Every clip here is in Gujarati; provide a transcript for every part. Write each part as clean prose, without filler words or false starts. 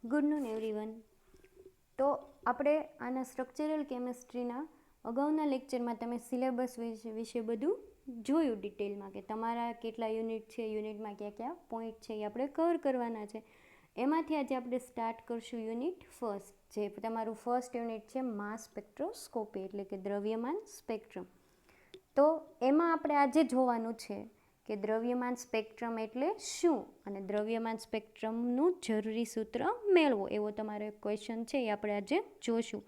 Good non everyone. તો આપણે આના સ્ટ્રક્ચરલ કેમેસ્ટ્રીના અગાઉના લેક્ચરમાં તમે સિલેબસ વિશે બધું જોયું ડિટેલમાં, કે તમારા કેટલા યુનિટ છે, યુનિટમાં કયા કયા પોઈન્ટ છે એ આપણે કવર કરવાના છે. એમાંથી આજે આપણે સ્ટાર્ટ કરશું યુનિટ ફર્સ્ટ, જે તમારું ફર્સ્ટ યુનિટ છે માસ સ્પેક્ટ્રોસ્કોપી, એટલે કે દ્રવ્યમાન સ્પેક્ટ્રમ. તો એમાં આપણે આજે જોવાનું છે કે દ્રવ્યમાન સ્પેક્ટ્રમ એટલે શું, અને દ્રવ્યમાન સ્પેક્ટ્રમનું જરૂરી સૂત્ર મેળવો, એવો તમારો એક ક્વેશ્ચન છે, એ આપણે આજે જોશું.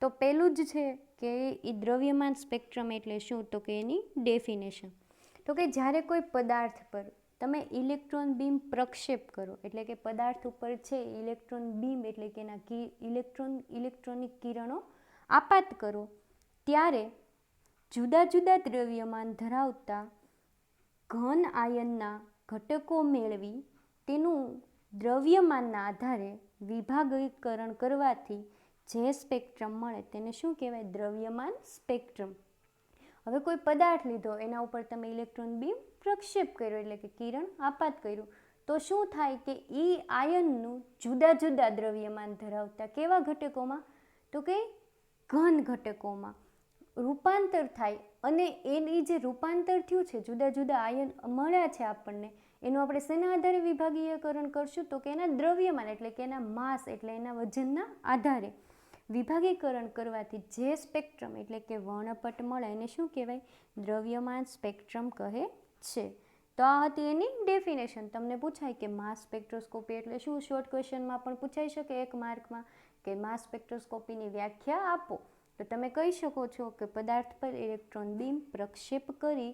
તો પહેલું જ છે કે એ દ્રવ્યમાન સ્પેક્ટ્રમ એટલે શું, તો કે એની ડેફિનેશન. તો કે જ્યારે કોઈ પદાર્થ પર તમે ઇલેક્ટ્રોન બીમ પ્રક્ષેપ કરો, એટલે કે પદાર્થ ઉપર છે ઇલેક્ટ્રોન બીમ, એટલે કે એના ઇલેક્ટ્રોનિક કિરણો આપાત કરો, ત્યારે જુદા જુદા દ્રવ્યમાન ધરાવતા ઘન આયનના ઘટકો મેળવી તેનું દ્રવ્યમાનના આધારે વિભાગીકરણ કરવાથી જે સ્પેક્ટ્રમ મળે તેને શું કહેવાય, દ્રવ્યમાન સ્પેક્ટ્રમ. હવે કોઈ પદાર્થ લીધો, એના ઉપર તમે ઇલેક્ટ્રોન બીમ પ્રક્ષેપ કર્યો, એટલે કે કિરણ આપાત કર્યું, તો શું થાય કે એ આયનનું જુદા જુદા દ્રવ્યમાન ધરાવતા કેવા ઘટકોમાં, તો કે ઘન ઘટકોમાં રૂપાંતર થાય. અને એની જે રૂપાંતર થયું છે, જુદા જુદા આયન મળ્યા છે આપણને, એનું આપણે શેના આધારે વિભાગીયકરણ કરશું, તો કે એના દ્રવ્યમાન, એટલે કે એના માસ, એટલે એના વજનના આધારે વિભાગીકરણ કરવાથી જે સ્પેક્ટ્રમ, એટલે કે વર્ણપટ મળે એને શું કહેવાય, દ્રવ્યમાન સ્પેક્ટ્રમ કહે છે. તો આ હતી એની ડેફિનેશન. તમને પૂછાય કે માસ સ્પેક્ટ્રોસ્કોપી એટલે શું, શોર્ટ ક્વેશ્ચનમાં પણ પૂછાઈ શકે એક માર્કમાં, કે માસ સ્પેક્ટ્રોસ્કોપીની વ્યાખ્યા આપો. તો તમે કહી શકો છો કે પદાર્થ પર ઇલેક્ટ્રોન બીમ પ્રક્ષેપ કરી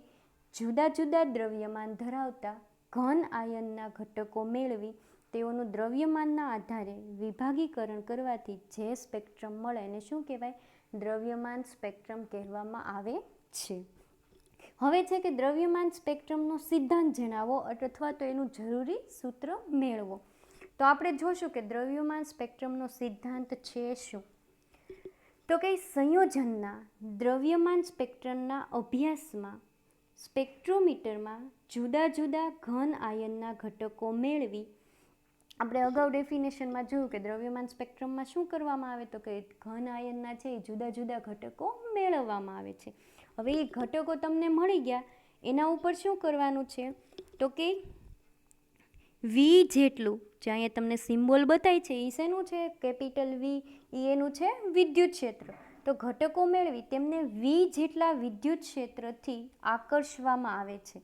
જુદા જુદા દ્રવ્યમાન ધરાવતા ઘન આયનના ઘટકો મેળવી તેઓનું દ્રવ્યમાનના આધારે વિભાગીકરણ કરવાથી જે સ્પેક્ટ્રમ મળે એને શું કહેવાય, દ્રવ્યમાન સ્પેક્ટ્રમ કહેવામાં આવે છે. હવે છે કે દ્રવ્યમાન સ્પેક્ટ્રમનો સિદ્ધાંત જણાવો, અથવા તો એનું જરૂરી સૂત્ર મેળવો. તો આપણે જોશું કે દ્રવ્યમાન સ્પેક્ટ્રમનો સિદ્ધાંત છે શું, તો કે સંયોજનના દ્રવ્યમાન સ્પેક્ટ્રમના અભ્યાસમાં સ્પેક્ટ્રોમીટરમાં જુદા જુદા ઘન આયનના ઘટકો મેળવી, આપણે અગાઉ ડેફિનેશનમાં જોયું કે દ્રવ્યમાન સ્પેક્ટ્રમમાં શું કરવામાં આવે, તો કે ઘન આયનના છે એ જુદા જુદા ઘટકો મેળવવામાં આવે છે. હવે એ ઘટકો તમને મળી ગયા, એના ઉપર શું કરવાનું છે, તો કે વી જેટલું, જે અહીંયા તમને સિમ્બોલ બતાય છે એ શેનું છે, કેપિટલ વી, એ એનું છે વિદ્યુત ક્ષેત્ર. તો ઘટકો મેળવી તેમને વી જેટલા વિદ્યુત ક્ષેત્રથી આકર્ષવામાં આવે છે,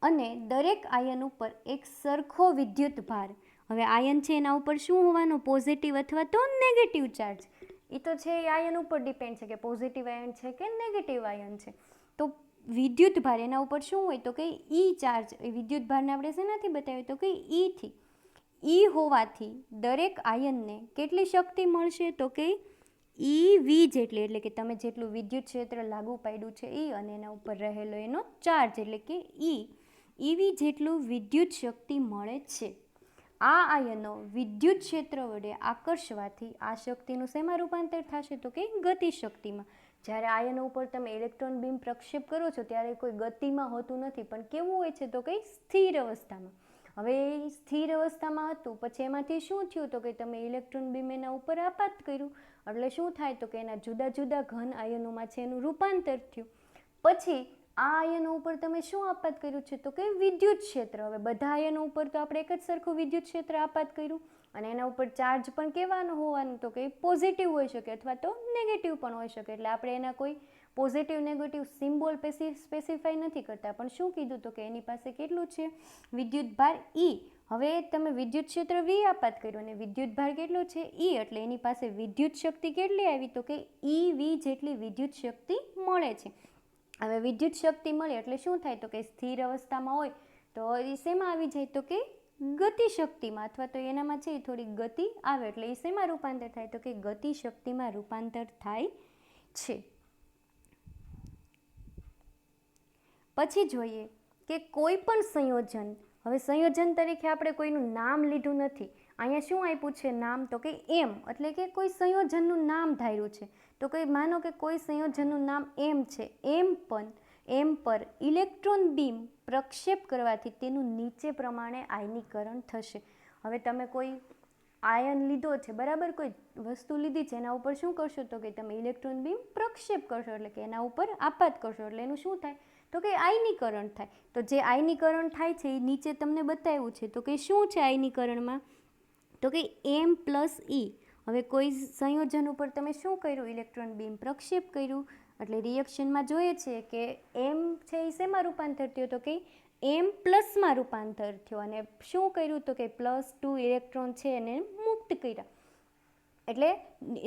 અને દરેક આયન ઉપર એક સરખો વિદ્યુત ભાર. હવે આયન છે એના ઉપર શું હોવાનો, પોઝિટિવ અથવા તો નેગેટિવ ચાર્જ. એ તો છે એ આયન ઉપર ડિપેન્ડ છે કે પોઝિટિવ આયન છે કે નેગેટિવ આયન છે. તો વિદ્યુત ભાર એના ઉપર શું હોય, તો કે ઈ ચાર્જ, એ વિદ્યુત ભારને આપણે શેનાથી બતાવ્યું, તો કે ઈથી. ઈ હોવાથી દરેક આયનને કેટલી શક્તિ મળશે, તો કે ઈ વી જેટલી, એટલે કે તમે જેટલું વિદ્યુત ક્ષેત્ર લાગુ પાડ્યું છે એ, અને એના ઉપર રહેલો એનો ચાર્જ, એટલે કે ઈવી જેટલું વિદ્યુત શક્તિ મળે છે. આ આયનો વિદ્યુત ક્ષેત્ર વડે આકર્ષવાથી આ શક્તિનું શેમાં રૂપાંતર થશે, તો કે ગતિ શક્તિમાં. જ્યારે આયનો ઉપર તમે ઇલેક્ટ્રોન બીમ પ્રક્ષેપ કરો છો ત્યારે કોઈ ગતિમાં હોતું નથી, પણ કેવું હોય છે, તો કે સ્થિર અવસ્થામાં. હવે એ સ્થિર અવસ્થામાં હતું, પછી એમાંથી શું થયું, તો કે તમે ઇલેક્ટ્રોન બીમ એના ઉપર આપાત કર્યું, એટલે શું થાય, તો કે એના જુદા જુદા ઘન આયનોમાં છે એનું રૂપાંતર થયું. પછી આ આયનો ઉપર તમે શું આપાત કર્યું છે, તો કે વિદ્યુત ક્ષેત્ર. હવે બધા આયનો ઉપર તો આપણે એક જ સરખું વિદ્યુત ક્ષેત્ર આપાત કર્યું, અને એના ઉપર ચાર્જ પણ કેવાનું હોવાનું, તો કે પોઝિટિવ હોઈ શકે અથવા તો નેગેટિવ પણ હોઈ શકે. એટલે આપણે એના કોઈ પોઝિટિવ નેગેટિવ સિમ્બોલ સ્પેસિફાઈ નથી કરતા, પણ શું કીધું, તો કે એની પાસે કેટલું છે, વિદ્યુત ભાર ઈ. હવે તમે વિદ્યુત ક્ષેત્ર વી આપાત કર્યું અને વિદ્યુત ભાર કેટલો છે, ઈ, એટલે એની પાસે વિદ્યુત શક્તિ કેટલી આવી, તો કે ઈ વી જેટલી વિદ્યુત શક્તિ મળે છે. હવે વિદ્યુત શક્તિ મળે એટલે શું થાય, તો કે સ્થિર અવસ્થામાં હોય તો એ શેમાં આવી જાય, તો કે ગતિ શક્તિમાં, અથવા તો એનામાં છે થોડી ગતિ આવે, એટલે એ શેમાં રૂપાંતર થાય, તો કે ગતિ શક્તિમાં રૂપાંતર થાય છે. પછી જોઈએ કે કોઈ પણ સંયોજન, હવે સંયોજન તરીકે આપણે કોઈનું નામ લીધું નથી, અહીંયા શું આપ્યું છે નામ, તો કે એમ, એટલે કે કોઈ સંયોજનનું નામ ધાર્યું છે. તો કોઈ માનો કે કોઈ સંયોજનનું નામ એમ છે, એમ પર ઇલેક્ટ્રોન બીમ પ્રક્ષેપ કરવાથી તેનું નીચે પ્રમાણે આયનીકરણ થશે. હવે તમે કોઈ આયન લીધો છે, બરાબર, કોઈ વસ્તુ લીધી છે, એના ઉપર શું કરશો તો કે તમે ઇલેક્ટ્રોન બીમ પ્રક્ષેપ કરશો, એટલે કે એના ઉપર આપાત કરશો, એટલે એનું શું થાય તો કે આયનીકરણ થાય. તો જે આયનીકરણ થાય છે એ નીચે તમને બતાવ્યું છે. તો કે શું છે આયનીકરણમાં તો કે M+E. હવે કોઈ સંયોજન ઉપર તમે શું કર્યું, ઇલેક્ટ્રોન બીમ પ્રક્ષેપ કર્યું, એટલે રિએક્શનમાં જોઈએ છે કે M છે એ શેમાં રૂપાંતર થયો તો કે M+માં રૂપાંતર થયો, અને શું કર્યું તો કે +2 ઇલેક્ટ્રોન છે એને મુક્ત કર્યા. એટલે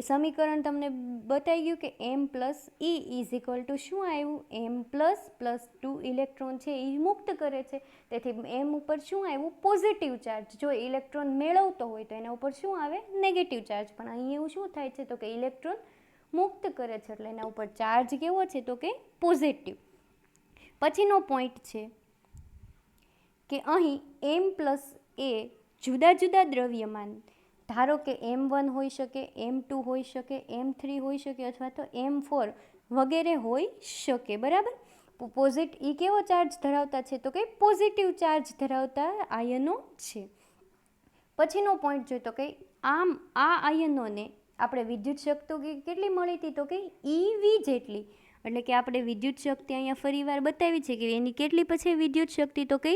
સમીકરણ તમને બતાવી ગયું કે M+E ઇઝ ઇક્વલ ટુ શું આવ્યું, M++2 ઇલેક્ટ્રોન છે એ મુક્ત કરે છે. તેથી M ઉપર શું આવ્યું, પોઝિટિવ ચાર્જ. જો ઇલેક્ટ્રોન મેળવતો હોય તો એના ઉપર શું આવે, નેગેટિવ ચાર્જ. પણ અહીં એવું શું થાય છે તો કે ઇલેક્ટ્રોન મુક્ત કરે છે, એટલે એના ઉપર ચાર્જ કેવો છે તો કે પોઝિટિવ. પછીનો પોઈન્ટ છે કે અહીં M+A જુદા જુદા દ્રવ્યમાન, ધારો કે M1 હોઈ શકે, M2 હોઈ શકે, M3 હોઈ શકે, અથવા તો M4 વગેરે હોઈ શકે, બરાબર. એ કેવો ચાર્જ ધરાવતા છે તો કે પોઝિટિવ ચાર્જ ધરાવતા આયનો છે. પછીનો પોઈન્ટ જોઈએ તો કે આ આયનોને આપણે વિદ્યુત શક્તિ કેટલી મળી હતી તો કે EV જેટલી. એટલે કે આપણે વિદ્યુત શક્તિ અહીંયા ફરીવાર બતાવી છે કે એની કેટલી પછી વિદ્યુત શક્તિ તો કે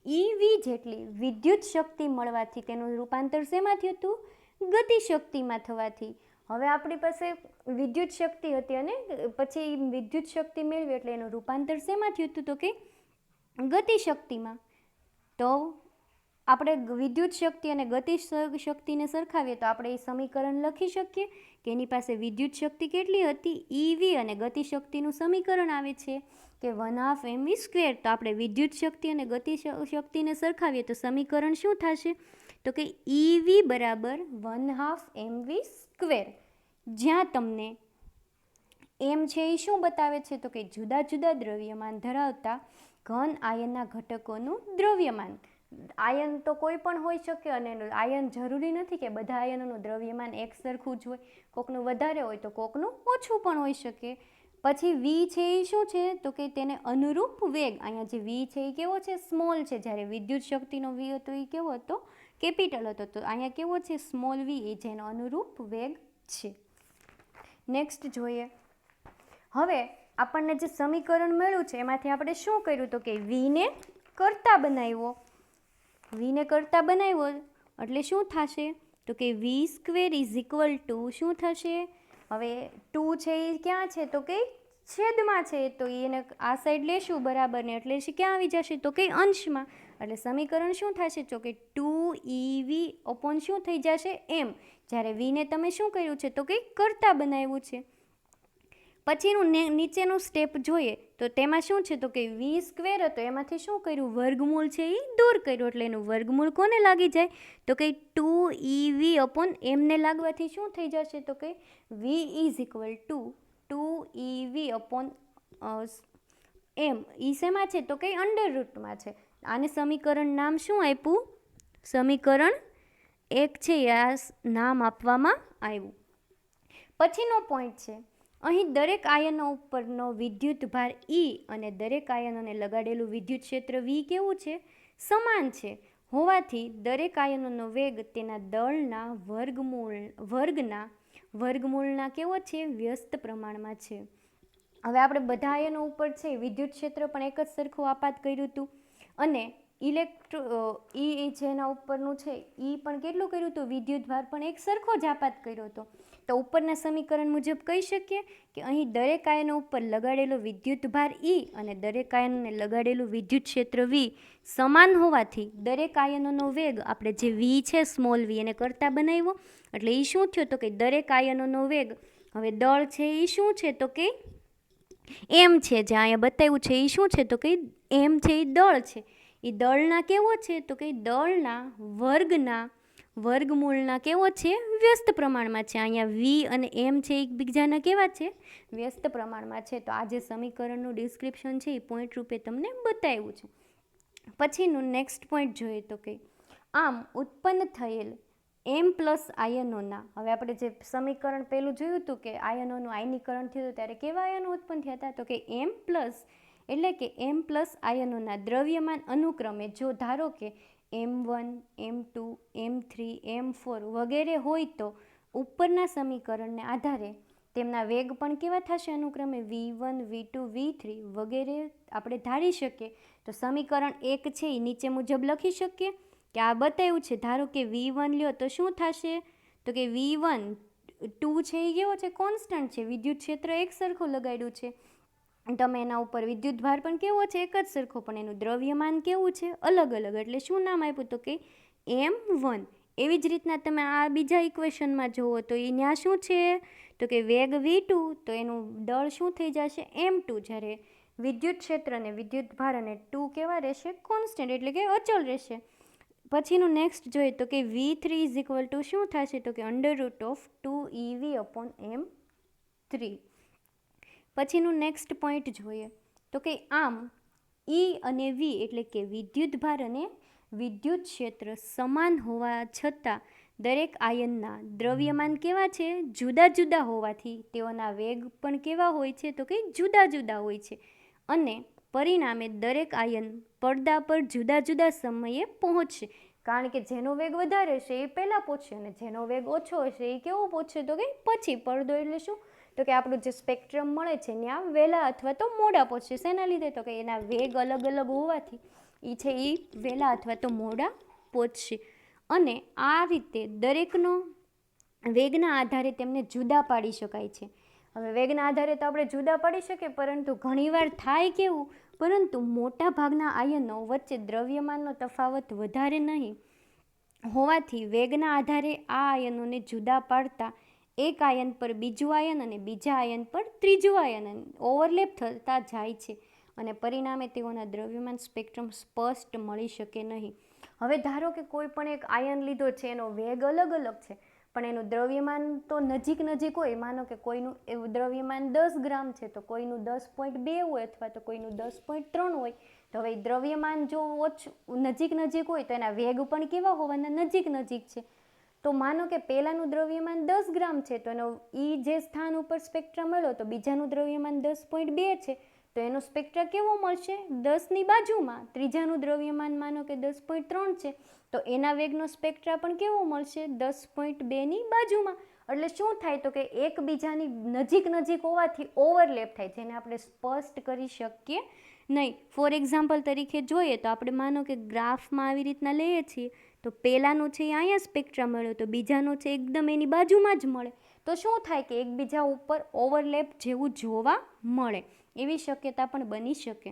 EV જેટલી વિદ્યુત શક્તિ મળવાથી તેનું રૂપાંતર શેમાં થયું હતું, ગતિશક્તિમાં થવાથી. હવે આપણી પાસે વિદ્યુત શક્તિ હતી અને પછી વિદ્યુત શક્તિ મેળવી એટલે એનું રૂપાંતર શેમાં થયું હતું તો કે ગતિશક્તિમાં. તો આપણે વિદ્યુત શક્તિ અને ગતિ શક્તિને સરખાવીએ તો આપણે એ સમીકરણ લખી શકીએ કે એની પાસે વિદ્યુત શક્તિ કેટલી હતી, EV, અને ગતિશક્તિનું સમીકરણ આવે છે કે 1/2 mv². તો આપણે વિદ્યુત શક્તિ અને ગતિ શક્તિને સરખાવીએ તો સમીકરણ શું થશે તો કે EV બરાબર 1/2 mv². જ્યાં તમને M છે એ શું બતાવે છે તો કે જુદા જુદા દ્રવ્યમાન ધરાવતા ઘન આયનના ઘટકોનું દ્રવ્યમાન. આયન તો કોઈ પણ હોઈ શકે, અને આયન જરૂરી નથી કે બધા આયનોનું દ્રવ્યમાન એક સરખું જ હોય, કોકનું વધારે હોય તો કોકનું ઓછું પણ હોઈ શકે. પછી V છે એ શું છે તો કે તેને અનુરૂપ વેગ. અહીંયા જે V છે એ કેવો છે, સ્મોલ છે, જ્યારે વિદ્યુત શક્તિનો V હતો એ કેવો હતો, કેપિટલ હતો. તો અહીંયા કેવો છે, સ્મોલ V, એ જેનો અનુરૂપ વેગ છે. નેક્સ્ટ જોઈએ. હવે આપણને જે સમીકરણ મળ્યું છે એમાંથી આપણે શું કર્યું તો કે Vને કરતા બનાવ્યો. Vને કરતા બનાવ્યો એટલે શું થશે તો કે V² ઇઝ ઇક્વલ ટુ શું થશે, હવે 2 છે એ ક્યાં છે તો કે છેદમાં છે, તો એને આ સાઈડ લેશું બરાબર ને, એટલે ક્યાં આવી જશે તો કે અંશમાં. એટલે સમીકરણ શું થશે તો કે 2EV અપોન શું થઈ જશે M. જ્યારે Vને તમે શું કર્યું છે તો કે કરતા બનાવ્યું છે. પછીનું નીચેનું સ્ટેપ જોઈએ તો તેમાં શું છે તો કે V² હતો, એમાંથી શું કર્યું, વર્ગમૂળ છે એ દૂર કર્યું, એટલે એનું વર્ગમૂળ કોને લાગી જાય તો કે 2EV અપોન Mને લાગવાથી શું થઈ જશે તો કે V is equal two 2EV upon M. એ શેમાં છે તો કે અંડરરૂટમાં છે. આને સમીકરણ નામ શું આપ્યું, સમીકરણ 1 છે આ નામ આપવામાં આવ્યું. પછીનો પોઈન્ટ છે, અહીં દરેક આયનો ઉપરનો વિદ્યુત ભાર E અને દરેક આયનોને લગાડેલું વિદ્યુત ક્ષેત્ર V કેવું છે, સમાન છે. હોવાથી દરેક આયનોનો વેગ તેના દળના વર્ગમૂળના કેવો છે, વ્યસ્ત પ્રમાણમાં છે. હવે આપણે બધા આયનો ઉપર છે વિદ્યુત ક્ષેત્ર પણ એક જ સરખું આપાત કર્યું હતું, અને E જેના ઉપરનું છે એ પણ કેટલું કર્યું હતું, વિદ્યુત ભાર પણ એક સરખો જ આપાત કર્યો હતો. તો ઉપરના સમીકરણ મુજબ કહી શકીએ કે અહીં દરેક આયનો ઉપર લગાડેલો વિદ્યુત ભાર E અને દરેક આયનોને લગાડેલું વિદ્યુત ક્ષેત્ર V સમાન હોવાથી દરેક આયનોનો વેગ, આપણે જે V છે સ્મોલ V એને કરતા બનાવ્યો, એટલે એ શું થયો તો કે દરેક આયનોનો વેગ, હવે દળ છે એ શું છે તો કે M છે, જે અહીંયા બતાવ્યું છે એ શું છે તો કે M છે એ દળ છે. એ દળના કેવો છે તો કે દળના વર્ગમૂળના કેવો છે, વ્યસ્ત પ્રમાણમાં છે. અહીંયા V અને M છે એકબીજાના કેવા છે, વ્યસ્ત પ્રમાણમાં છે. તો આ જે સમીકરણનું ડિસ્ક્રિપ્શન છે એ પોઈન્ટ રૂપે તમને બતાવ્યું છે. પછીનું નેક્સ્ટ પોઈન્ટ જોઈએ તો કે આમ ઉત્પન્ન થયેલ M+ આયનોના, હવે આપણે જે સમીકરણ પહેલું જોયું હતું કે આયનોનું આયનીકરણ થયું હતું ત્યારે કેવા આયનો ઉત્પન્ન થયા હતા તો કે M+, એટલે કે M+ આયનોના દ્રવ્યમાન અનુક્રમે, જો ધારો કે M1, M2, M3, M4 વગેરે હોય તો ઉપરના સમીકરણને આધારે તેમના વેગ પણ કેવા થશે અનુક્રમે V1, V2, V3 વગેરે આપણે ધારી શકીએ. તો સમીકરણ 1 છે એ નીચે મુજબ લખી શકીએ કે આ બતાવ્યું છે. ધારો કે V1 લ્યો તો શું થશે, તો કે V1 2 છે એ કેવો છે, કોન્સ્ટન્ટ છે. વિદ્યુત ક્ષેત્ર એક સરખું લગાડ્યું છે. તમે એના ઉપર વિદ્યુત ભાર પણ કેવો છે, એક જ સરખો, પણ એનું દ્રવ્યમાન કેવું છે, અલગ અલગ. એટલે શું નામ આપ્યું, તો કે M1. એવી જ રીતના તમે આ બીજા ઇક્વેશનમાં જુઓ તો એ ત્યાં શું છે, તો કે વેગ V2, તો એનું દળ શું થઈ જશે, M2. જ્યારે વિદ્યુત ક્ષેત્ર અને વિદ્યુત ભાર અને 2 કેવા રહેશે, કોન્સ્ટન્ટ, એટલે કે અચળ રહેશે. પછીનું નેક્સ્ટ જોઈએ તો કે V3 ઇઝ ઇક્વલ ટુ શું થશે, તો કે √2EV/M3. પછીનું નેક્સ્ટ પોઈન્ટ જોઈએ તો કે આમ E અને V એટલે કે વિદ્યુત ભાર અને વિદ્યુત ક્ષેત્ર સમાન હોવા છતાં દરેક આયનના દ્રવ્યમાન કેવા છે, જુદા જુદા હોવાથી તેઓના વેગ પણ કેવા હોય છે, તો કે જુદા જુદા હોય છે. અને પરિણામે દરેક આયન પડદા પર જુદા જુદા સમયે પહોંચશે. કારણ કે જેનો વેગ વધારે છે એ પહેલાં પહોંચશે અને જેનો વેગ ઓછો હશે એ કેવો પહોંચશે, તો કે પછી. પડદો એટલે શું, તો કે આપણું જે સ્પેક્ટ્રમ મળે છે ત્યાં વહેલા અથવા તો મોડા પહોંચશે. શેના લીધે, તો કે એના વેગ અલગ અલગ હોવાથી એ છે એ વહેલા અથવા તો મોડા પહોંચશે. અને આ રીતે દરેકનો વેગના આધારે તેમને જુદા પાડી શકાય છે. હવે વેગના આધારે તો આપણે જુદા પાડી શકીએ, પરંતુ ઘણીવાર થાય કેવું, પરંતુ મોટા ભાગના આયનો વચ્ચે દ્રવ્યમાનનો તફાવત વધારે નહીં હોવાથી વેગના આધારે આ આયનોને જુદા પાડતા એક આયન પર બીજું આયન અને બીજા આયન પર ત્રીજું આયન ઓવરલેપ થતા જાય છે અને પરિણામે તેઓના દ્રવ્યમાન સ્પેક્ટ્રમ સ્પષ્ટ મળી શકે નહીં. હવે ધારો કે કોઈ પણ એક આયન લીધો છે, એનો વેગ અલગ અલગ છે, પણ એનું દ્રવ્યમાન તો નજીક નજીક હોય. માનો કે કોઈનું એવું દ્રવ્યમાન 10 ગ્રામ છે તો કોઈનું 10.2 હોય અથવા તો કોઈનું 10.3 હોય. તો હવે દ્રવ્યમાન જો નજીક નજીક હોય તો એના વેગ પણ કેવા હોવાના, નજીક નજીક છે. તો માનો કે પહેલાંનું દ્રવ્યમાન 10 ગ્રામ છે તો એનો જે સ્થાન ઉપર સ્પેક્ટ્રા મળ્યો તો બીજાનું દ્રવ્યમાન 10.2 છે તો એનો સ્પેક્ટ્રા કેવો મળશે, 10ની બાજુમાં. ત્રીજાનું દ્રવ્યમાન માનો કે 10.3 છે તો એના વેગનો સ્પેક્ટ્રા પણ કેવો મળશે, 10.2ની બાજુમાં. એટલે શું થાય, તો કે એકબીજાની નજીક નજીક હોવાથી ઓવરલેપ થાય, જેને આપણે સ્પષ્ટ કરી શકીએ નહીં. ફોર એક્ઝામ્પલ તરીકે જોઈએ તો આપણે માનો કે ગ્રાફમાં આવી રીતના લઈએ છીએ તો પહેલાંનું છે એ અહીંયા સ્પેક્ટ્રા મળ્યો તો બીજાનો છે એકદમ એની બાજુમાં જ મળે. તો શું થાય કે એકબીજા ઉપર ઓવરલેપ જેવું જોવા મળે, એવી શક્યતા પણ બની શકે.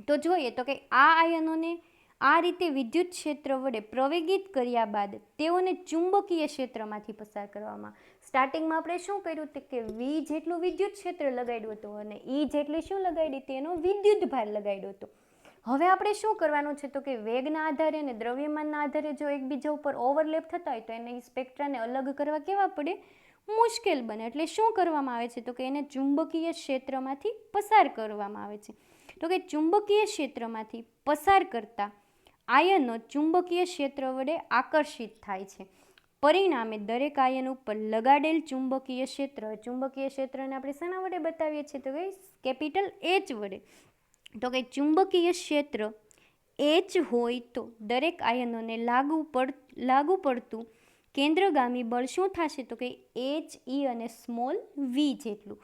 તો જોઈએ તો કે આ આયનોને આ રીતે વિદ્યુત ક્ષેત્ર વડે પ્રવેગિત કર્યા બાદ તેઓને ચુંબકીય ક્ષેત્રમાંથી પસાર કરવામાં. સ્ટાર્ટિંગમાં આપણે શું કર્યું કે V જેટલું વિદ્યુત ક્ષેત્ર લગાડ્યું હતું અને E જેટલી શું લગાડી હતી, એનો વિદ્યુત ભાર લગાડ્યો હતો. હવે આપણે શું કરવાનું છે, તો કે વેગના આધારે અને દ્રવ્યમાનના આધારે જો એકબીજા ઉપર ઓવરલેપ થતા હોય તો એને સ્પેક્ટ્રાને અલગ કરવા કેવા પડે, મુશ્કેલ બને. એટલે શું કરવામાં આવે છે, તો કે એને ચુંબકીય ક્ષેત્રમાંથી પસાર કરવામાં આવે છે. તો કે ચુંબકીય ક્ષેત્રમાંથી પસાર કરતા આયનો ચુંબકીય ક્ષેત્ર વડે આકર્ષિત થાય છે. પરિણામે દરેક આયન ઉપર લગાડેલ ચુંબકીય ક્ષેત્ર, ચુંબકીય ક્ષેત્રને આપણે શેના વડે બતાવીએ છીએ, તો કે કેપિટલ H વડે. તો કે ચુંબકીય ક્ષેત્ર H હોય તો દરેક આયનોને લાગુ પડતું કેન્દ્રગામી બળ શું થશે, તો કે HE અને સ્મોલ v જેટલું.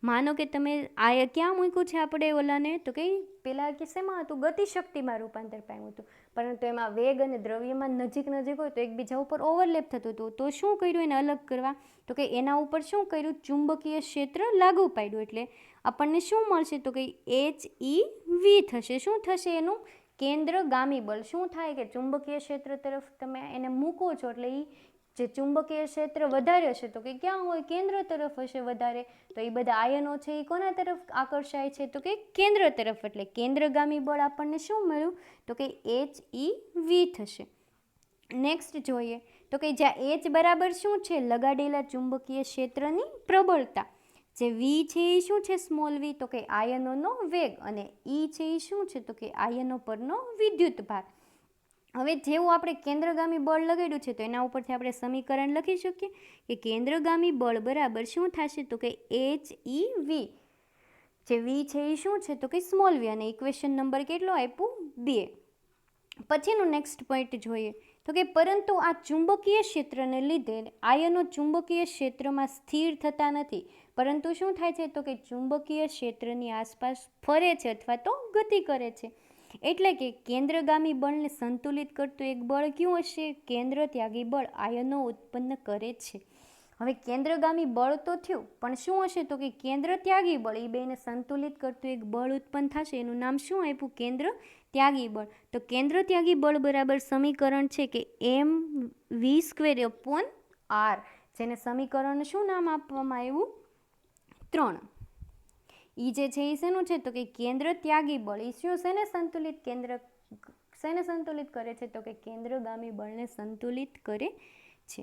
માનો કે તમે આ ક્યાં મૂક્યું છે આપણે ઓલાને, તો કે પેલા કે શેમાં હતું, ગતિશક્તિમાં રૂપાંતર પામ્યું હતું, પરંતુ એમાં વેગ અને દ્રવ્યમાન નજીક નજીક હોય તો એકબીજા ઉપર ઓવરલેપ થતું હતું. તો શું કર્યું એને અલગ કરવા, તો કે એના ઉપર શું કર્યું, ચુંબકીય ક્ષેત્ર લાગુ પાડ્યું. એટલે આપણને શું મળશે, તો કે HEV થશે. શું થશે, એનું કેન્દ્રગામી બળ. શું થાય કે ચુંબકીય ક્ષેત્ર તરફ તમે એને મૂકો છો એટલે એ જે ચુંબકીય ક્ષેત્ર વધારે હશે તો કે ક્યાં હોય, કેન્દ્ર તરફ હશે વધારે. તો એ બધા આયનો છે એ કોના તરફ આકર્ષાય છે, તો કે કેન્દ્ર તરફ. એટલે કેન્દ્રગામી બળ આપણને શું મળ્યું, તો કે HEV થશે. નેક્સ્ટ જોઈએ તો કે જ્યાં H બરાબર શું છે, લગાડેલા ચુંબકીય ક્ષેત્રની પ્રબળતા. જે V છે એ શું છે, સ્મોલ v, તો કે આયનોનો વેગ, અને E છે એ શું છે, તો કે આયનો પરનો વિદ્યુત ભાર. હવે જેવું આપણે કેન્દ્રગામી બળ લગાડ્યું છે તો એના ઉપરથી આપણે સમીકરણ લખી શકીએ કે કેન્દ્રગામી બળ બરાબર શું થશે, તો કે HEV. જે V છે એ શું છે, તો કે સ્મોલ v, અને ઇક્વેશન નંબર કેટલો આપ્યું, 2. પછીનું નેક્સ્ટ પોઈન્ટ જોઈએ તો કે પરંતુ આ ચુંબકીય ક્ષેત્રને લીધે આયનો ચુંબકીય ક્ષેત્રમાં સ્થિર થતા નથી, પરંતુ શું થાય છે તો કે ચુંબકીય ક્ષેત્રની આસપાસ ફરે છે અથવા તો ગતિ કરે છે. એટલે કે કેન્દ્રગામી બળને સંતુલિત કરતું એક બળ કયું હશે? કેન્દ્ર ત્યાગી બળ આયનો ઉત્પન્ન કરે છે. હવે કેન્દ્રગામી બળ તો થયું, પણ શું હશે તો કે કેન્દ્ર ત્યાગી બળ, એ બેને સંતુલિત કરતું એક બળ ઉત્પન્ન થશે. એનું નામ શું આપ્યું? કેન્દ્ર ત્યાગી બળ. તો કેન્દ્ર ત્યાગી બળ બરાબર સમીકરણ છે કે mv²/r, જેને સમીકરણ શું નામ આપવામાં આવ્યું? 3. એ જે છે એ શેનું છે તો કે કેન્દ્ર ત્યાગી બળ. એ શું શેને સંતુલિત શેને સંતુલિત કરે છે તો કે કેન્દ્રગામી બળને સંતુલિત કરે છે.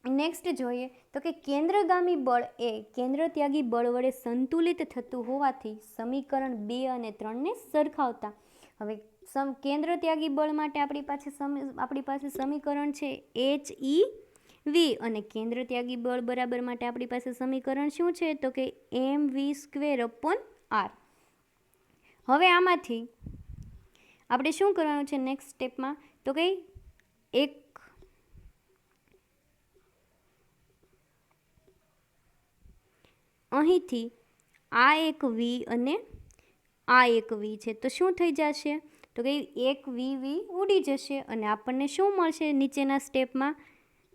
નેક્સ્ટ જોઈએ તો કે કેન્દ્રગામી બળ એ કેન્દ્ર ત્યાગી બળ વડે સંતુલિત થતું હોવાથી સમીકરણ 2 અને 3ને સરખાવતા. હવે કેન્દ્ર ત્યાગી બળ માટે આપણી પાસે સમીકરણ છે HEV, અને કેન્દ્ર ત્યાગી બળ બરાબર માટે આપણી પાસે સમીકરણ શું છે તો કે mv²/r. હવે આમાંથી આપણે શું કરવાનું છે નેક્સ્ટ સ્ટેપમાં તો કે અહીંથી આ એક V અને આ એક V છે, તો શું થઈ જશે તો કે એક V ઉડી જશે અને આપણને શું મળશે નીચેના સ્ટેપમાં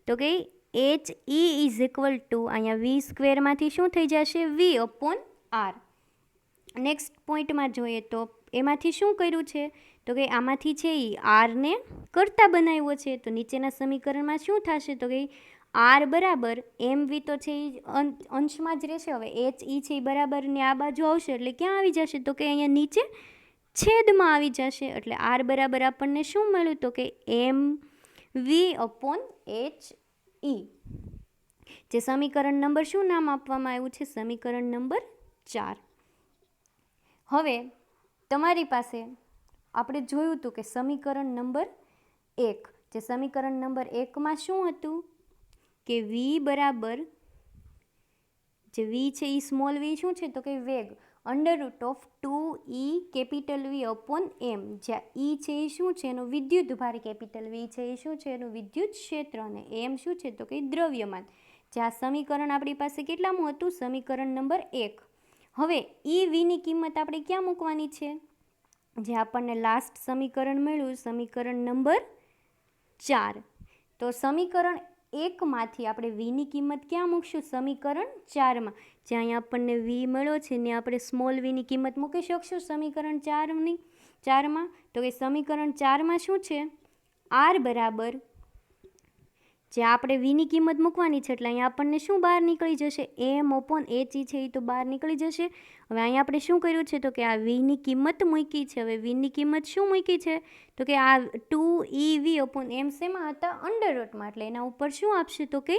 તો કે HE અહીંયા V²માંથી શું થઈ જશે? V/r. નેક્સ્ટ પોઈન્ટમાં જોઈએ તો એમાંથી શું કર્યું છે તો કે આમાંથી છે એ આરને કરતા બનાવ્યો છે, તો નીચેના સમીકરણમાં શું થશે તો કે આર બરાબર mv તો છે એ અંશમાં જ રહેશે. હવે HE છે એ બરાબર ને આ બાજુ આવશે એટલે ક્યાં આવી જશે તો કે અહીંયા નીચે છેદમાં આવી જશે. એટલે આર બરાબર આપણને શું મળ્યું તો કે mv/he, જે સમીકરણ નંબર શું નામ આપવામાં આવ્યું છે? સમીકરણ નંબર 4. હવે તમારી પાસે આપણે જોયું હતું કે સમીકરણ નંબર 1, જે સમીકરણ નંબર 1માં શું હતું કે V બરાબર, જે V છે એ સ્મોલ v શું છે તો કે વેગ, √2E V/m, જ્યાં E છે એ શું છે એનું વિદ્યુત ભાર, કેપિટલ V છે એ શું છે એનું વિદ્યુત ક્ષેત્ર, અને m શું છે તો કે દ્રવ્યમાન. જે આ સમીકરણ આપણી પાસે કેટલામું હતું? સમીકરણ નંબર 1. હવે E Vની કિંમત આપણે ક્યાં મૂકવાની છે? જે આપણને લાસ્ટ સમીકરણ મળ્યું, સમીકરણ નંબર 4. તો સમીકરણ 1માંથી આપણે Vની કિંમત ક્યાં મૂકશું? સમીકરણ 4માં. જ્યાં અહીંયા આપણને V મળ્યો છે ને આપણે સ્મોલ Vની કિંમત મૂકી શકશું સમીકરણ 4માં. તો કે સમીકરણ 4માં શું છે? R બરાબર, જે આપણે Vની કિંમત મૂકવાની છે એટલે અહીંયા આપણને શું બહાર નીકળી જશે? m/he છે એ તો બહાર નીકળી જશે. હવે અહીંયા આપણે શું કર્યું છે તો કે આ Vની કિંમત મૂકી છે. હવે Vની કિંમત શું મૂકી છે તો કે આ 2EV/m શેમાં હતા? અંડરરૂટમાં, એટલે એના ઉપર શું આપશે તો કે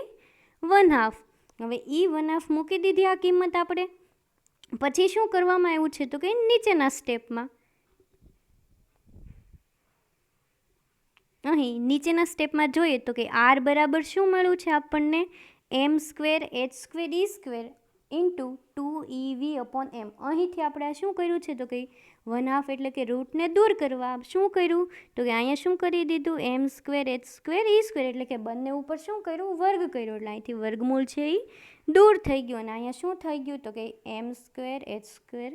1/2. હવે એ 1/2 મૂકી દીધી આ કિંમત આપણે. પછી શું કરવામાં આવ્યું છે તો કે નીચેના સ્ટેપમાં અહીં નીચેના સ્ટેપમાં જોઈએ તો કે R બરાબર શું મળ્યું છે આપણને? m²h²e² into 2EV/m. અહીંથી આપણે આ શું કર્યું છે તો કે 1/2 એટલે કે રૂટને દૂર કરવા શું કર્યું તો કે અહીંયા શું કરી દીધું? m²h²e², એટલે કે બંને ઉપર શું કર્યું? વર્ગ કર્યો. એટલે અહીંથી વર્ગમૂળ છે એ દૂર થઈ ગયું અને અહીંયા શું થઈ ગયું તો કે m²h²e²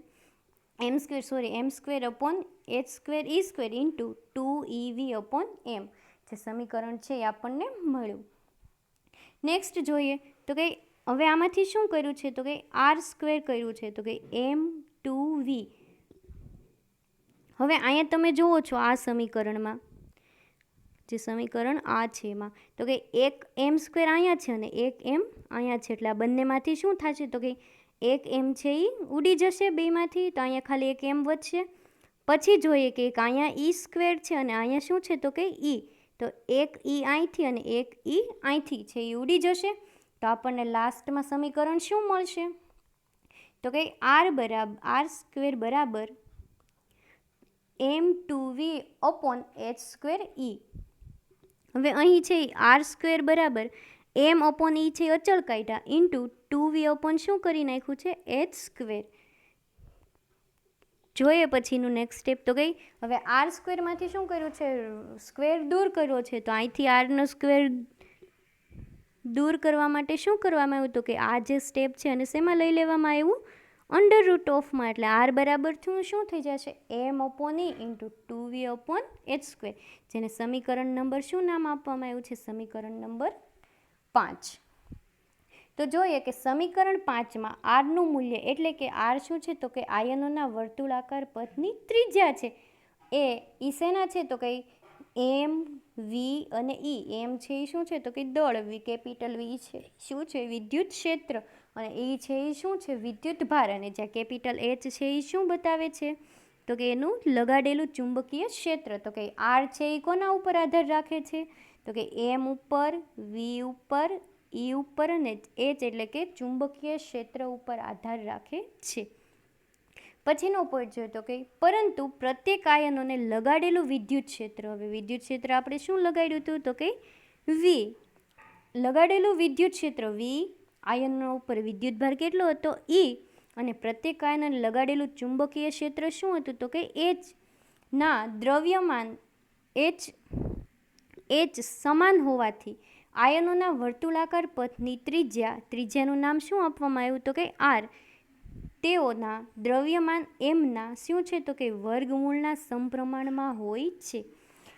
ઇન્ટુ 2EV/m, જે સમીકરણ છે એ આપણને મળ્યું. નેક્સ્ટ જોઈએ તો કે હવે આમાંથી શું કર્યું છે તો કે r² કર્યું છે તો કે m2v. હવે અહીંયા તમે જુઓ છો આ સમીકરણમાં, જે સમીકરણ આ છે એમાં તો કે એક m² અહીંયા છે અને એક m અહીંયા છે, એટલે આ બંનેમાંથી શું થશે તો કે એક m છે એ ઉડી જશે બેમાંથી, તો અહીંયા ખાલી એક m વધશે. પછી જોઈએ કે એક અહીંયા e² છે અને અહીંયા શું છે તો કે e, તો એક e અહીંથી અને એક e અહીંથી છે એ ઉડી જશે. તો આપણને લાસ્ટમાં સમીકરણ શું મળશે તો કે r² બરાબર m2v/h²e. હવે અહીં છે r² બરાબર m/e છે અચળ કાઢ્યા ઇન્ટુ 2v/ શું કરી નાખ્યું છે? h². જોઈએ પછીનું નેક્સ્ટ સ્ટેપ તો કઈ, હવે આર સ્ક્વેરમાંથી શું કર્યું છે, સ્ક્વેર દૂર કર્યો છે, તો અહીંથી આરનો સ્ક્વેર દૂર કરવા માટે શું કરવામાં આવ્યું, તો કે આ જે સ્ટેપ છે અને શેમાં લઈ લેવામાં આવ્યું, અંડર રૂટ ઓફમાં. એટલે આર બરાબર શું થઈ જશે, m upon e into 2v upon h square, જેને સમીકરણ નંબર શું નામ આપવામાં આવ્યું છે, સમીકરણ નંબર 5. તો જોઈએ કે સમીકરણ 5માં આરનું મૂલ્ય એટલે કે આર શું છે, તો કે આયનોના વર્તુળાકાર પથની ત્રિજ્યા છે. એ ઈ શેના છે, તો કે એમ, વી અને ઈ. એમ છે એ શું છે, તો કે દળ, વી કેપિટલ વી છે શું છે, વિદ્યુત ક્ષેત્ર, અને ઈ છે એ શું છે, વિદ્યુત ભાર, અને જ્યાં કેપિટલ એચ છે એ શું બતાવે છે, તો કે એનું લગાડેલું ચુંબકીય ક્ષેત્ર. તો કે આર છે એ કોના ઉપર આધાર રાખે છે, તો કે એમ ઉપર, વી ઉપર, ઈ ઉપર અને એચ એટલે કે ચુંબકીય ક્ષેત્ર ઉપર આધાર રાખે છે. પછીનો પોઈન્ટ જોઈએ તો કે પરંતુ પ્રત્યેક આયનોને લગાડેલું વિદ્યુત ક્ષેત્ર, હવે વિદ્યુત ક્ષેત્ર આપણે શું લગાડ્યું હતું, તો કે વી, લગાડેલું વિદ્યુત ક્ષેત્ર વી, આયનો ઉપર વિદ્યુત ભાર કેટલો હતો, ઈ, અને પ્રત્યેક આયનને લગાડેલું ચુંબકીય ક્ષેત્ર શું હતું, તો કે એચ ના દ્રવ્યમાન એચ સમાન હોવાથી આયનોના વર્તુળાકાર પથની ત્રિજ્યાનું નામ શું આપવામાં આવ્યું, તો કે આર, તેઓના દ્રવ્યમાન એમના શું છે, તો કે વર્ગમૂળના સમપ્રમાણમાં હોય છે.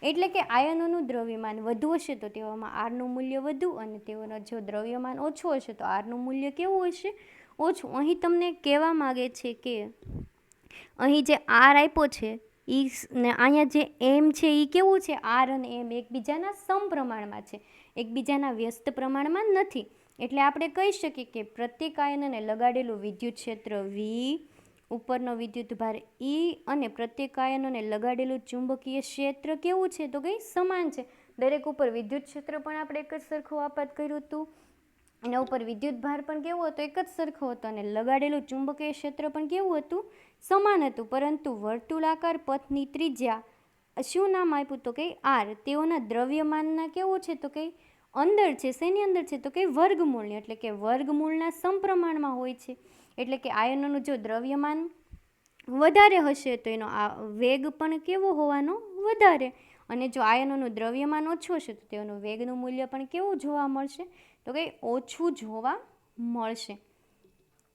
એટલે કે આયનોનું દ્રવ્યમાન વધુ હશે તો તેઓમાં આરનું મૂલ્ય વધુ, અને તેઓનો જો દ્રવ્યમાન ઓછું હશે તો આરનું મૂલ્ય કેવું હશે, ઓછું. અહીં તમને કહેવા માગે છે કે અહીં જે આર આપ્યો છે ઈ ને અહીંયા જે એમ છે એ કેવું છે, આર અને એમ એકબીજાના સમપ્રમાણમાં છે, એકબીજાના વ્યસ્ત પ્રમાણમાં નથી. એટલે આપણે કહી શકીએ કે પ્રત્યેક આયનને લગાડેલું વિદ્યુત ક્ષેત્ર વી, ઉપરનો વિદ્યુત ભાર ઈ, અને પ્રત્યેક આયનોને લગાડેલું ચુંબકીય ક્ષેત્ર કેવું છે, તો કંઈ સમાન છે. દરેક ઉપર વિદ્યુત ક્ષેત્ર પણ આપણે એક જ સરખું આપાત કર્યું હતું, એના ઉપર વિદ્યુત ભાર પણ કેવો હતો, એક જ સરખો હતો, અને લગાડેલું ચુંબકીય ક્ષેત્ર પણ કેવું હતું, સમાન હતું. પરંતુ વર્તુળાકાર પથની ત્રિજ્યા શું નામ આપ્યું, તો કે આર, તેઓના દ્રવ્યમાનના કેવું છે, તો કે અંદર છે, શેની અંદર છે, તો કે વર્ગમૂળની, એટલે કે વર્ગમૂળના સમપ્રમાણમાં હોય છે. એટલે કે આયનોનું જો દ્રવ્યમાન વધારે હશે તો એનો આ વેગ પણ કેવો હોવાનો, વધારે, અને જો આયનોનું દ્રવ્યમાન ઓછું હશે તો તેઓનું વેગનું મૂલ્ય પણ કેવું જોવા મળશે, તો કે ઓછું જોવા મળશે.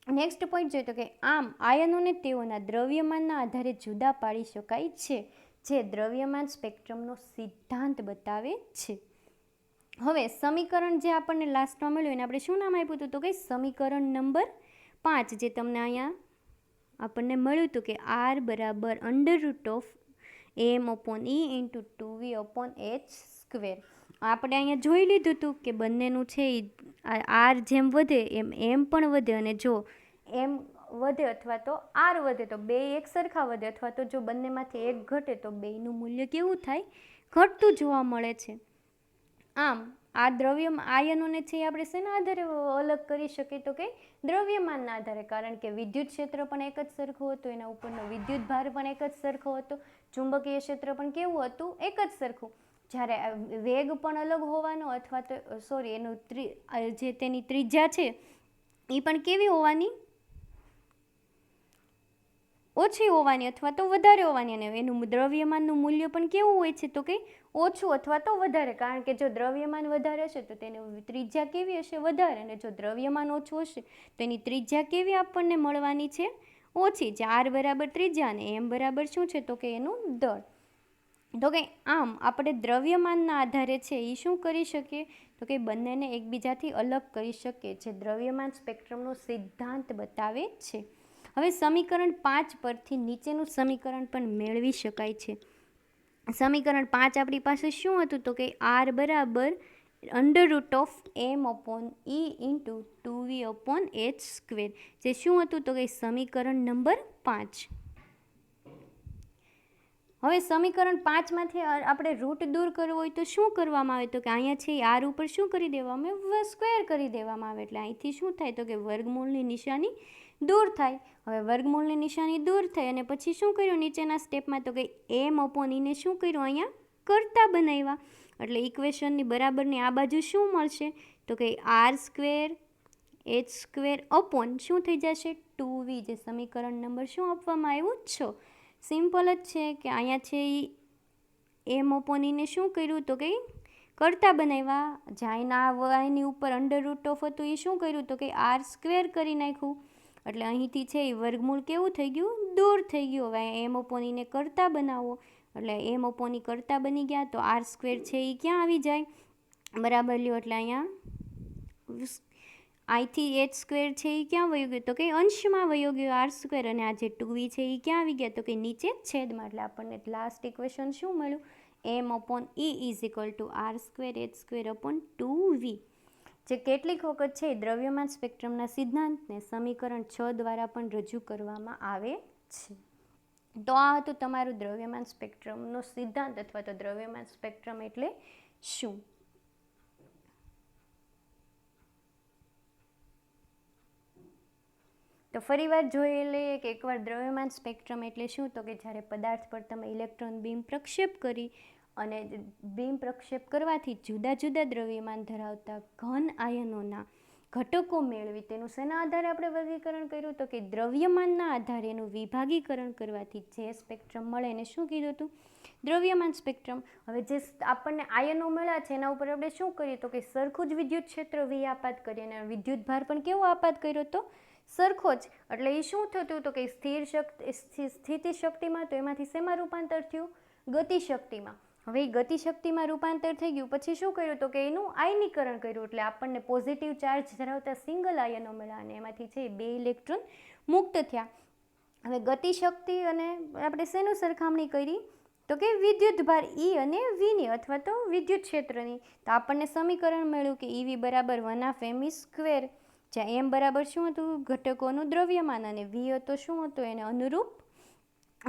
નેક્સ્ટ પોઈન્ટ જોઈએ તો કે આમ આયનોને તેઓના દ્રવ્યમાનના આધારે જુદા પાડી શકાય છે, જે દ્રવ્યમાન સ્પેક્ટ્રમનો સિદ્ધાંત બતાવે છે. હવે સમીકરણ જે આપણને લાસ્ટમાં મળ્યું એને આપણે શું નામ આપ્યું હતું, તો કે સમીકરણ નંબર 5, જે તમને અહીંયા આપણને મળ્યું હતું કે આર બરાબર under root of m upon e into 2v upon h square. આપણે અહીંયા જોઈ લીધું હતું કે બંનેનું છે એ આર જેમ વધે એમ પણ વધે, અને જો એમ વધે અથવા તો આર વધે તો બે એક સરખા વધે, અથવા તો જો બંનેમાંથી એક ઘટે તો બેયનું મૂલ્ય કેવું થાય, ઘટતું જોવા મળે છે. આમ આ આયનોને છે આપણે શેના આધારે અલગ કરી શકીએ, તો કે દ્રવ્યમાનના આધારે, કારણ કે વિદ્યુત ક્ષેત્ર પણ એક જ સરખું હતું, એના ઉપરનો વિદ્યુત ભાર પણ એક જ સરખો હતો, ચુંબકીય ક્ષેત્ર પણ કેવું હતું, એક જ સરખું. જ્યારે વેગ પણ અલગ હોવાનો, અથવા તો એનું જે તેની ત્રિજ્યા છે એ પણ કેવી હોવાની, ઓછી હોવાની અથવા તો વધારે હોવાની, અને એનું દ્રવ્યમાનનું મૂલ્ય પણ કેવું હોય છે, તો કે ઓછું અથવા તો વધારે, કારણ કે જો દ્રવ્યમાન વધારે હશે તો તેની ત્રિજ્યા કેવી હશે, વધારે, અને જો દ્રવ્યમાન ઓછું હશે તો એની ત્રિજ્યા કેવી આપણને મળવાની છે, ઓછી. જે આર બરાબર ત્રિજ્યા અને એમ બરાબર શું છે, તો કે એનું દળ. તો કે આમ આપણે દ્રવ્યમાનના આધારે છે એ શું કરી શકીએ, તો કે બંનેને એકબીજાથી અલગ કરી શકીએ, જે દ્રવ્યમાન સ્પેક્ટ્રમનો સિદ્ધાંત બતાવે છે. હવે સમીકરણ 5 પરથી નીચેનું સમીકરણ પણ મેળવી શકાય છે. સમીકરણ 5 આપણી પાસે શું હતું, તો કે આર બરાબર under root of m upon e into 2v upon h square, જે શું હતું, તો કે સમીકરણ નંબર 5. હવે સમીકરણ 5માંથી આપણે રૂટ દૂર કરવો હોય તો શું કરવામાં આવે, તો કે અહીંયા છે આર ઉપર શું કરી દેવામાં આવે, સ્ક્વેર કરી દેવામાં આવે, એટલે અહીંથી શું થાય, તો કે વર્ગમૂળની નિશાની દૂર થાય. હવે વર્ગમૂળની નિશાની દૂર થઈ અને પછી શું કર્યું નીચેના સ્ટેપમાં, તો કે એમ અપોન ઈને શું કર્યું, અહીંયા કરતા બનાવ્યા, એટલે ઇક્વેશનની બરાબરની આ બાજુ શું મળશે, તો કે r square h square upon શું થઈ જશે 2v, જે સમીકરણ નંબર શું આપવામાં આવ્યું 6. સિમ્પલ જ છે કે અહીંયા છે એ એમ અપોન ઈને શું કર્યું તો કે કરતા બનાવ્યા, જ્યાં વાયની ઉપર અંડર રૂટ ઓફ હતું એ શું કર્યું તો કે આર સ્ક્વેર કરી નાખ્યું. એટલે અહીંથી છે એ વર્ગમૂળ કેવું થઈ ગયું, દૂર થઈ ગયું. હવે એમ અપોન ઈને કરતા બનાવો એટલે એમ અપોન ઈ કરતા બની ગયા તો આર સ્ક્વેર છે એ ક્યાં આવી જાય, બરાબર લ્યો. એટલે અહીંયા આઈથી એચ સ્ક્વેર છે એ ક્યાં વયો ગયો તો કે અંશમાં વયો ગયો આર સ્ક્વેર, અને આ જે 2v છે એ ક્યાં આવી ગયા તો કે નીચે છેદમાં. એટલે આપણને લાસ્ટ ઇક્વેશન શું મળ્યું, m upon e is equal to r square h square upon 2v. જે કેટલીક વખત છે દ્રવ્યમાન સ્પેક્ટ્રમના સિદ્ધાંતને સમીકરણ 6 દ્વારા પણ રજૂ કરવામાં આવે છે. તો આ હતું તમારું દ્રવ્યમાન સ્પેક્ટ્રમનો સિદ્ધાંત અથવા તો દ્રવ્યમાન સ્પેક્ટ્રમ એટલે શું. તો ફરીવાર જોઈ લઈએ કે એકવાર દ્રવ્યમાન સ્પેક્ટ્રમ એટલે શું, તો કે જ્યારે પદાર્થ પર તમે ઇલેક્ટ્રોન બીમ પ્રક્ષેપ કરી અને બીમ પ્રક્ષેપ કરવાથી જુદા જુદા દ્રવ્યમાન ધરાવતા ઘન આયનોના ઘટકો મેળવી તેનું શેના આધારે આપણે વર્ગીકરણ કર્યું તો કે દ્રવ્યમાનના આધારે એનું વિભાગીકરણ કરવાથી જે સ્પેક્ટ્રમ મળે એને શું કીધું હતું, દ્રવ્યમાન સ્પેક્ટ્રમ. હવે જે આપણને આયનો મળ્યા છે એના ઉપર આપણે શું કરીએ તો કે સરખું જ વિદ્યુત ક્ષેત્ર વી આપાત કરીએ અને વિદ્યુત ભાર પણ કેવો આપાત કર્યો તો સરખો જ. એટલે એ શું થતું તો કે સ્થિતિ શક્તિમાં, તો એમાંથી શેમાં રૂપાંતર થયું, ગતિ શક્તિમાં. હવે એ ગતિ શક્તિમાં રૂપાંતર થઈ ગયું પછી શું કર્યું તો કે એનું આયનીકરણ કર્યું એટલે આપણને પોઝિટિવ ચાર્જ ધરાવતા સિંગલ આયનો મળ્યા અને એમાંથી છે 2 ઇલેક્ટ્રોન મુક્ત થયા. હવે ગતિ શક્તિ અને આપણે શેનું સરખામણી કરી તો કે વિદ્યુત ભાર ઈ અને વીની અથવા તો વિદ્યુત ક્ષેત્રની. તો આપણને સમીકરણ મળ્યું કે ઈવી બરાબર 1/m સ્ક્વેર, જ્યાં એમ બરાબર શું હતું, ઘટકોનું દ્રવ્યમાન, અને વી હતો શું હતો, એને અનુરૂપ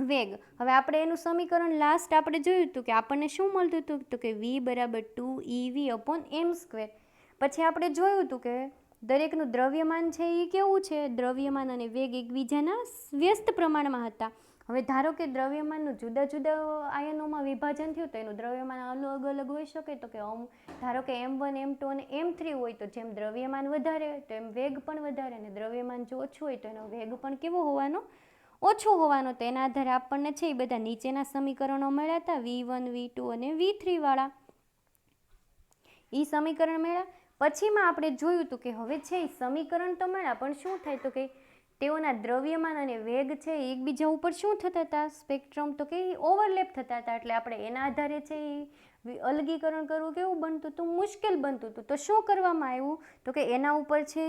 વેગ. હવે આપણે એનું સમીકરણ લાસ્ટ આપણે જોયું હતું કે આપણને શું મળતું હતું તો કે વી બરાબર 2ev અપોન એમ સ્ક્વેર. પછી આપણે જોયું હતું કે દરેકનું દ્રવ્યમાન છે એ કેવું છે, દ્રવ્યમાન અને વેગ એકબીજાના વ્યસ્ત પ્રમાણમાં હતા. હવે ધારો કે દ્રવ્યમાનનું જુદા જુદા આયનોમાં વિભાજન થયું તો એનું દ્રવ્યમાન અલગ અલગ હોઈ શકે. તો કે ધારો કે M1 M2 અને M3 હોય તો જેમ દ્રવ્યમાન વધારે હોય તો એમ વેગ પણ વધારે, અને દ્રવ્યમાન જો ઓછું હોય તો એનો વેગ પણ કેવો હોવાનો, ઓછો હોવાનો. તો એના આધારે આપણને છે એ બધા નીચેના સમીકરણો મળ્યા હતા, V1 V2 અને V3 વાળા એ સમીકરણ મળ્યા. પછીમાં આપણે જોયું હતું કે હવે છે એ સમીકરણ તો મળ્યા પણ શું થાય તો કે તેઓના દ્રવ્યમાન અને વેગ છે એકબીજા ઉપર શું થતા હતા, સ્પેક્ટ્રમ તો કે ઓવરલેપ થતા હતા. એટલે આપણે એના આધારે છે એ અલગીકરણ કરવું કેવું બનતું હતું, મુશ્કેલ બનતું હતું. તો શું કરવામાં આવ્યું તો કે એના ઉપર છે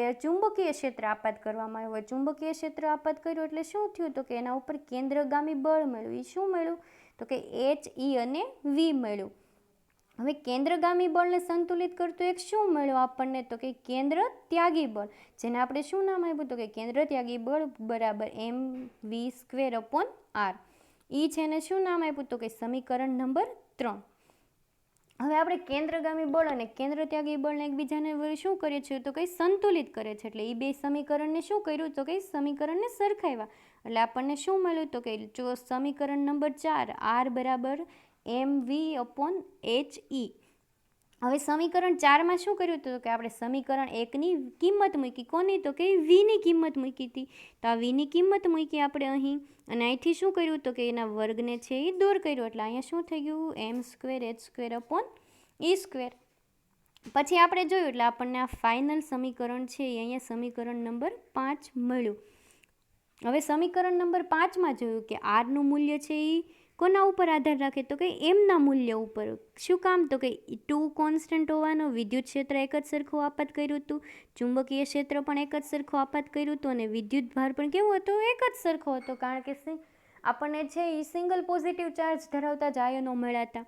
એ ચુંબકીય ક્ષેત્ર આપાત કરવામાં આવ્યું. ચુંબકીય ક્ષેત્ર આપાત કર્યું એટલે શું થયું તો કે એના ઉપર કેન્દ્રગામી બળ મળ્યું. એ શું મળ્યું તો કે એચ ઈ અને વી મળ્યું. હવે કેન્દ્રગામી બળને સંતુલિત કરતું એક શું મળ્યું આપણને તો કે કેન્દ્ર ત્યાગી બળ, જેને આપણે શું નામ આપ્યું તો કે કેન્દ્ર ત્યાગી બળ બરાબર એમ વી સ્ક્વેર અપોન આર. એ છે એને શું નામ આપ્યું તો કે સમીકરણ નંબર 3. હવે આપણે કેન્દ્રગામી બળ અને કેન્દ્ર ત્યાગી બળને એકબીજાને શું કરીએ છીએ તો કે સંતુલિત કરે છે. એટલે એ બે સમીકરણને શું કર્યું તો કે સમીકરણને સરખાવ્યા. એટલે આપણને શું મળ્યું તો કે જો સમીકરણ નંબર 4 આર બરાબર એમ વી અપોન એચ ઈ. હવે સમીકરણ 4માં શું કર્યું હતું કે આપણે સમીકરણ 1ની કિંમત મૂકી, કોની તો કે વીની કિંમત મૂકી હતી. તો આ વીની કિંમત મૂકી આપણે અહીં, અને અહીંથી શું કર્યું તો કે એના વર્ગને છે એ દૂર કર્યો. એટલે અહીંયા શું થઈ ગયું, એમ સ્ક્વેર એચ સ્ક્વેર અપોન ઈ સ્ક્વેર. પછી આપણે જોયું એટલે આપણને આ ફાઇનલ સમીકરણ છે એ અહીંયા સમીકરણ નંબર 5 મળ્યું. હવે સમીકરણ નંબર 5માં જોયું કે આરનું મૂલ્ય છે એ કોના ઉપર આધાર રાખે તો કે એમના મૂલ્ય ઉપર. શું કામ તો કે 2 કોન્સ્ટન્ટ હોવાનો, વિદ્યુત ક્ષેત્ર એક જ સરખું આપાત કર્યું હતું, ચુંબકીય ક્ષેત્ર પણ એક જ સરખું આપાત કર્યું હતું, અને વિદ્યુત ભાર પણ કેવો હતો, એક જ સરખો હતો. કારણ કે આપણને છે એ સિંગલ પોઝિટિવ ચાર્જ ધરાવતા જ આયનો મળ્યા હતા.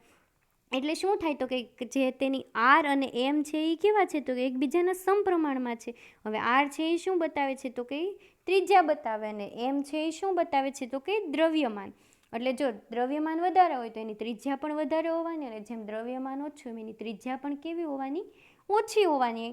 એટલે શું થાય તો કે જે તેની આર અને એમ છે એ કેવા છે તો કે એકબીજાના સમપ્રમાણમાં છે. હવે આર છે એ શું બતાવે છે તો કે ત્રિજ્યા બતાવે, અને એમ છે એ શું બતાવે છે તો કે દ્રવ્યમાન. એટલે જો દ્રવ્યમાન વધારે હોય તો એની ત્રિજ્યા પણ વધારે હોવાની, અને જેમ દ્રવ્યમાન ઓછું એની ત્રિજ્યા પણ કેવી હોવાની, ઓછી હોવાની.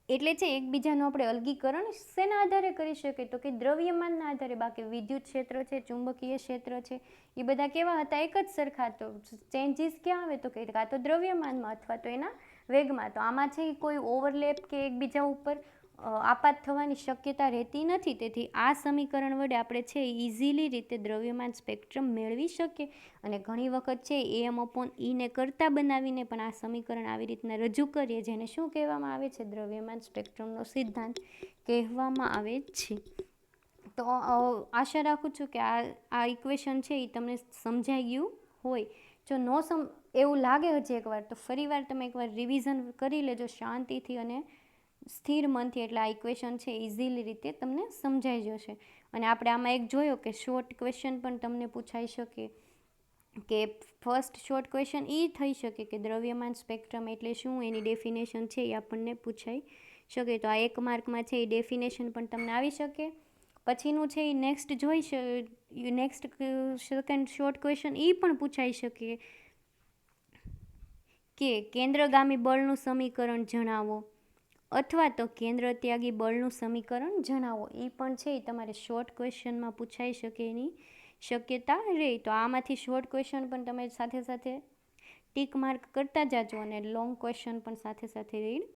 એટલે છે એકબીજાનું આપણે અલગીકરણ શેના આધારે કરી શકીએ તો કે દ્રવ્યમાનના આધારે. બાકી વિદ્યુત ક્ષેત્ર છે, ચુંબકીય ક્ષેત્ર છે, એ બધા કેવા હતા, એક જ સરખા. તો ચેન્જીસ ક્યાં આવે તો કે કાં તો દ્રવ્યમાનમાં અથવા તો એના વેગમાં. તો આમાં છે કોઈ ઓવરલેપ કે એકબીજા ઉપર આપાત થવાની શક્યતા રહેતી નથી. તેથી આ સમીકરણ વડે આપણે છે ઇઝીલી રીતે દ્રવ્યમાન સ્પેક્ટ્રમ મેળવી શકીએ. અને ઘણી વખત છે AM/E કરતાં બનાવીને પણ આ સમીકરણ આવી રીતના રજૂ કરીએ, જેને શું કહેવામાં આવે છે? દ્રવ્યમાન સ્પેક્ટ્રમનો સિદ્ધાંત કહેવામાં આવે છે. તો આશા રાખું છું કે આ ઇક્વેશન છે એ તમને સમજાઈ ગયું હોય. જો એવું લાગે હજી એકવાર, તો ફરીવાર તમે એકવાર રિવિઝન કરી લેજો શાંતિથી અને સ્થિર મનથી. એટલે આ ઇક્વેશન છે ઇઝીલી રીતે તમને સમજાઈ જશે. અને આપણે આમાં એક જોયો કે શોર્ટ ક્વેશ્ચન પણ તમને પૂછાઈ શકે, કે ફર્સ્ટ શોર્ટ ક્વેશ્ચન એ થઈ શકે કે દ્રવ્યમાન સ્પેક્ટ્રમ એટલે શું, એની ડેફિનેશન છે એ આપણને પૂછાઈ શકે. તો આ 1 માર્કમાં છે એ ડેફિનેશન પણ તમને આવી શકે. પછીનું છે એ નેક્સ્ટ સેકન્ડ શોર્ટ ક્વેશ્ચન એ પણ પૂછાઈ શકે કે કેન્દ્રગામી બળનું સમીકરણ જણાવો, અથવા તો કેન્દ્ર ત્યાગી બળનું સમીકરણ જણાવો. એ પણ છે એ તમારે શોર્ટ ક્વેશ્ચનમાં પૂછાઈ શકે એની શક્યતા રહે. તો આમાંથી શોર્ટ ક્વેશ્ચન પણ તમે સાથે સાથે ટીક માર્ક કરતા જાજો અને લોંગ ક્વેશ્ચન પણ સાથે સાથે રીડ